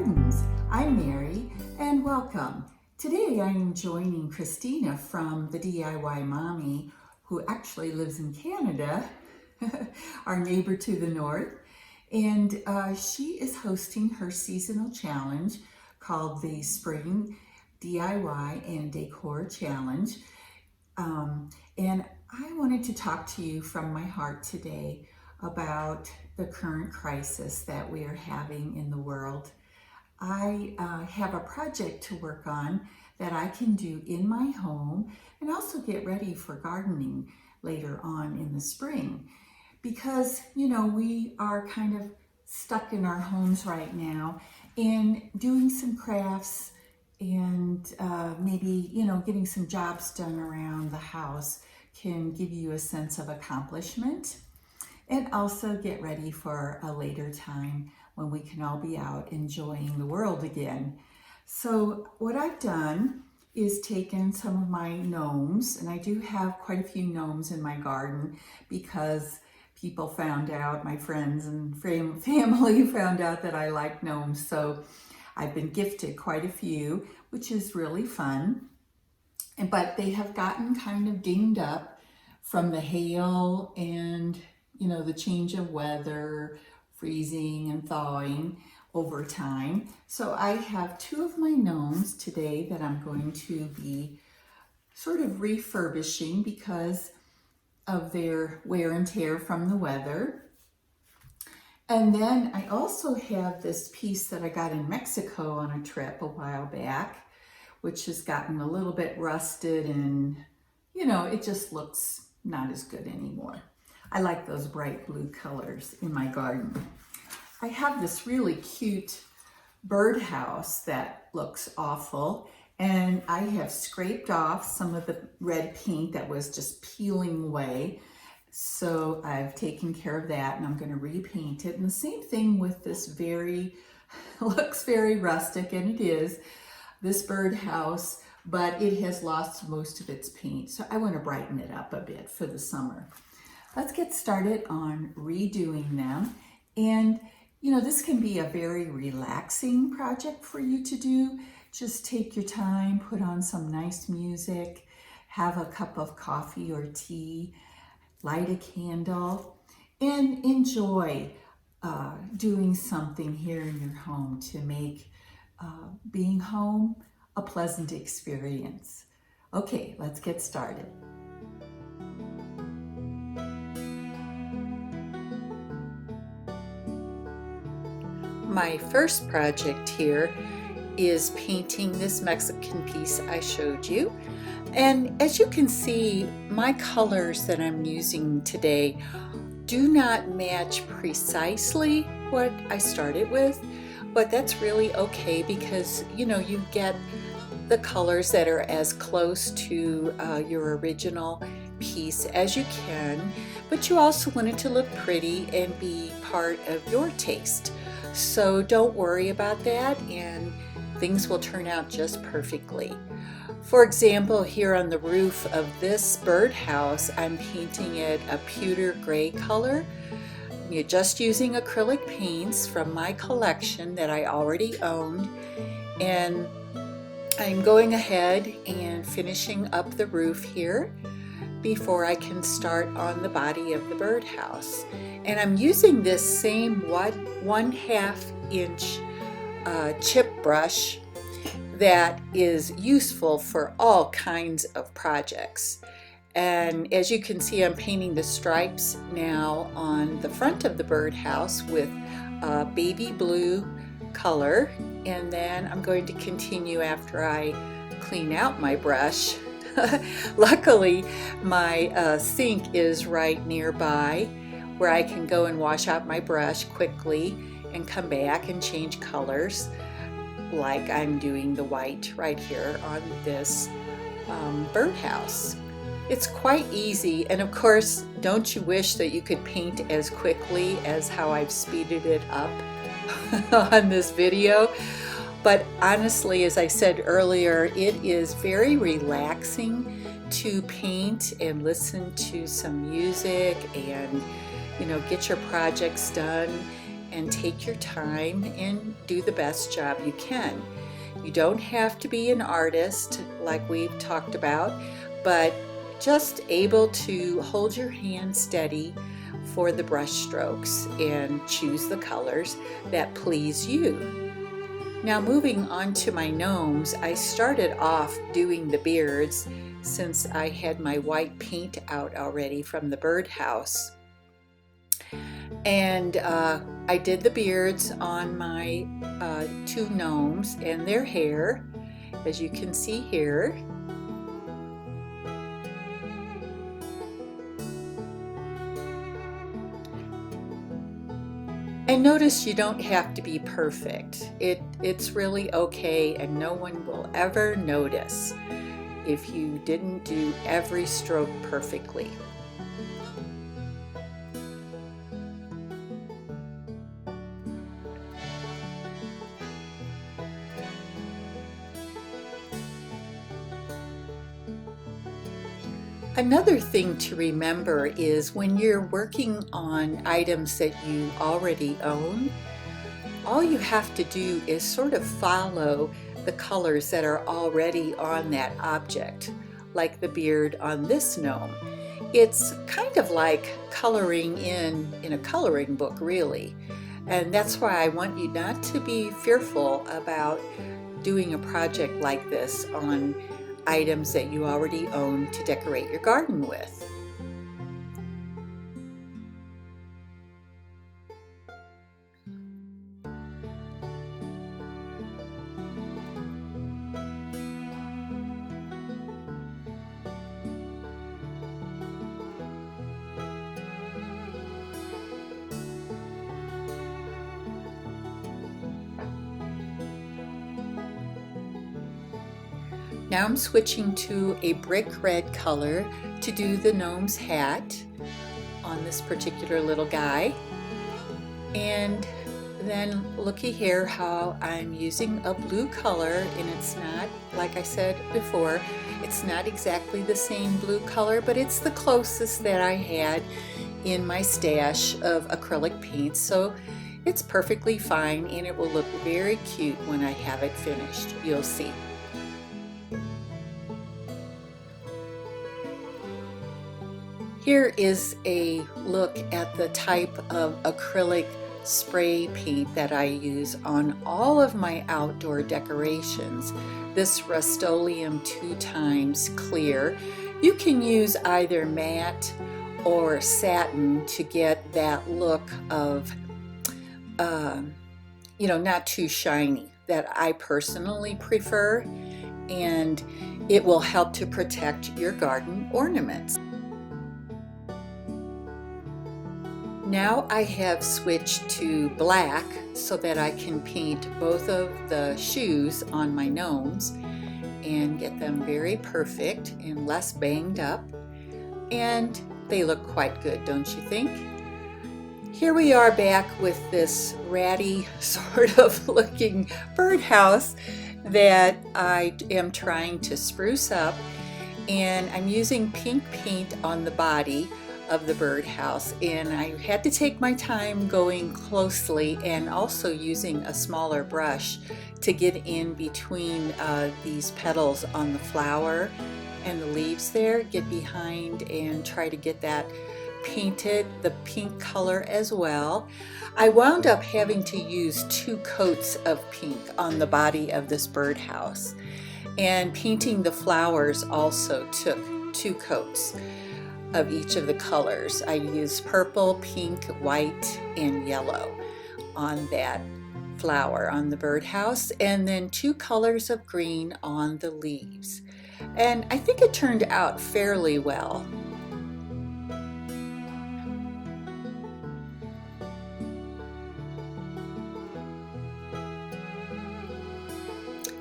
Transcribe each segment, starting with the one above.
Gardens. I'm Mary and welcome. Today I'm joining Christina from the DIY Mommy, who actually lives in Canada, our neighbor to the north. And she is hosting her seasonal challenge called the Spring DIY and Decor Challenge. And I wanted to talk to you from my heart today about the current crisis that we are having in the world. I have a project to work on that I can do in my home and also get ready for gardening later on in the spring. Because, we are kind of stuck in our homes right now, and doing some crafts and maybe, getting some jobs done around the house can give you a sense of accomplishment, and also get ready for a later time when we can all be out enjoying the world again. So what I've done is taken some of my gnomes, and I do have quite a few gnomes in my garden because people found out, my friends and family found out that I like gnomes. So I've been gifted quite a few, which is really fun. But they have gotten kind of dinged up from the hail and, the change of weather, freezing and thawing over time. So I have two of my gnomes today that I'm going to be sort of refurbishing because of their wear and tear from the weather. And then I also have this piece that I got in Mexico on a trip a while back, which has gotten a little bit rusted and, it just looks not as good anymore. I like those bright blue colors in my garden. I have this really cute birdhouse that looks awful, and I have scraped off some of the red paint that was just peeling away. So I've taken care of that, and I'm going to repaint it. And the same thing with this looks very rustic, and it is, this birdhouse, but it has lost most of its paint. So I want to brighten it up a bit for the summer. Let's get started on redoing them. And this can be a very relaxing project for you to do. Just take your time, put on some nice music, have a cup of coffee or tea, light a candle, and enjoy doing something here in your home to make being home a pleasant experience. Okay, let's get started. My first project here is painting this Mexican piece I showed you. And as you can see, my colors that I'm using today do not match precisely what I started with, but that's really okay because, you get the colors that are as close to your original piece as you can, but you also want it to look pretty and be part of your taste. So don't worry about that, and things will turn out just perfectly. For example, here on the roof of this birdhouse, I'm painting it a pewter gray color. You're just using acrylic paints from my collection that I already owned, and I'm going ahead and finishing up the roof here before I can start on the body of the birdhouse. And I'm using this same 1/2 inch chip brush that is useful for all kinds of projects. And as you can see, I'm painting the stripes now on the front of the birdhouse with a baby blue color, and then I'm going to continue after I clean out my brush. Luckily, my sink is right nearby where I can go and wash out my brush quickly and come back and change colors, like I'm doing the white right here on this birdhouse. It's quite easy, and of course, don't you wish that you could paint as quickly as how I've speeded it up on this video? But honestly, as I said earlier, it is very relaxing to paint and listen to some music and, get your projects done and take your time and do the best job you can. You don't have to be an artist like we've talked about, but just able to hold your hand steady for the brush strokes and choose the colors that please you. Now moving on to my gnomes, I started off doing the beards since I had my white paint out already from the birdhouse. And I did the beards on my two gnomes and their hair, as you can see here. And notice you don't have to be perfect. It's really okay, and no one will ever notice if you didn't do every stroke perfectly. Another thing to remember is when you're working on items that you already own, all you have to do is sort of follow the colors that are already on that object, like the beard on this gnome. It's kind of like coloring in a coloring book, really. And that's why I want you not to be fearful about doing a project like this on items that you already own to decorate your garden with. Now I'm switching to a brick red color to do the gnome's hat on this particular little guy. And then looky here how I'm using a blue color, and it's not, like I said before, it's not exactly the same blue color, but it's the closest that I had in my stash of acrylic paints, so it's perfectly fine, and it will look very cute when I have it finished. You'll see. Here is a look at the type of acrylic spray paint that I use on all of my outdoor decorations. This Rust-Oleum 2x clear. You can use either matte or satin to get that look of, not too shiny, that I personally prefer, and it will help to protect your garden ornaments. Now I have switched to black so that I can paint both of the shoes on my gnomes and get them very perfect and less banged up. And they look quite good, don't you think? Here we are back with this ratty sort of looking birdhouse that I am trying to spruce up, and I'm using pink paint on the body of the birdhouse, and I had to take my time going closely and also using a smaller brush to get in between these petals on the flower and the leaves there, get behind and try to get that painted the pink color as well. I wound up having to use 2 coats of pink on the body of this birdhouse, and painting the flowers also took 2 coats of each of the colors. I used purple, pink, white, and yellow on that flower on the birdhouse, and then 2 colors of green on the leaves. And I think it turned out fairly well.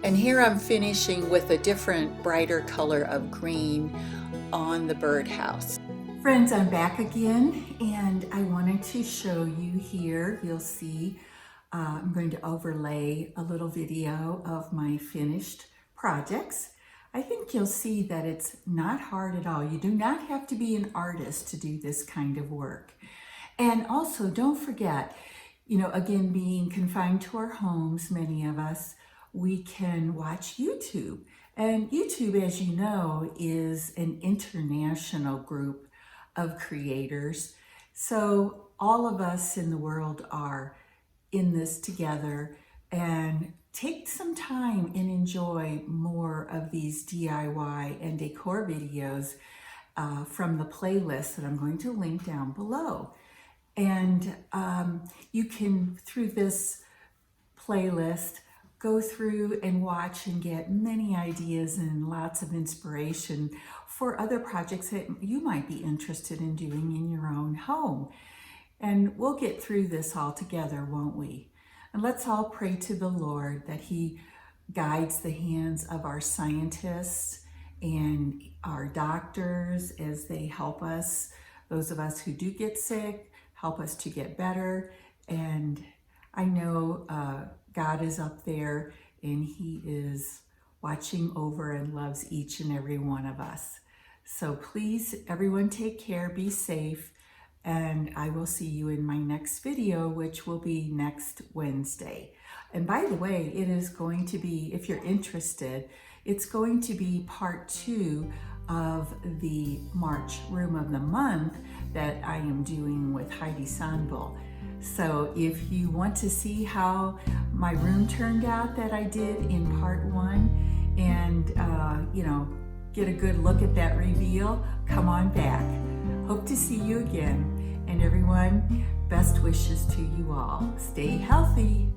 And here I'm finishing with a different, brighter color of green on the birdhouse. Friends, I'm back again, and I wanted to show you here, you'll see, I'm going to overlay a little video of my finished projects. I think you'll see that it's not hard at all. You do not have to be an artist to do this kind of work. And also, don't forget, again, being confined to our homes, many of us, we can watch YouTube. And YouTube, as you know, is an international group of creators. So all of us in the world are in this together, and take some time and enjoy more of these DIY and decor videos from the playlist that I'm going to link down below. And you can, through this playlist, go through and watch and get many ideas and lots of inspiration for other projects that you might be interested in doing in your own home. And we'll get through this all together, won't we? And let's all pray to the Lord that He guides the hands of our scientists and our doctors as they help us, those of us who do get sick, help us to get better. And I know God is up there and He is watching over and loves each and every one of us. So please, everyone, take care, be safe, and I will see you in my next video, which will be next Wednesday. And by the way, it is going to be, if you're interested, it's going to be part 2 of the March Room of the Month that I am doing with Heidi Sandville. So if you want to see how my room turned out that I did in part 1 and, get a good look at that reveal, come on back. Hope to see you again. And everyone, best wishes to you all. Stay healthy.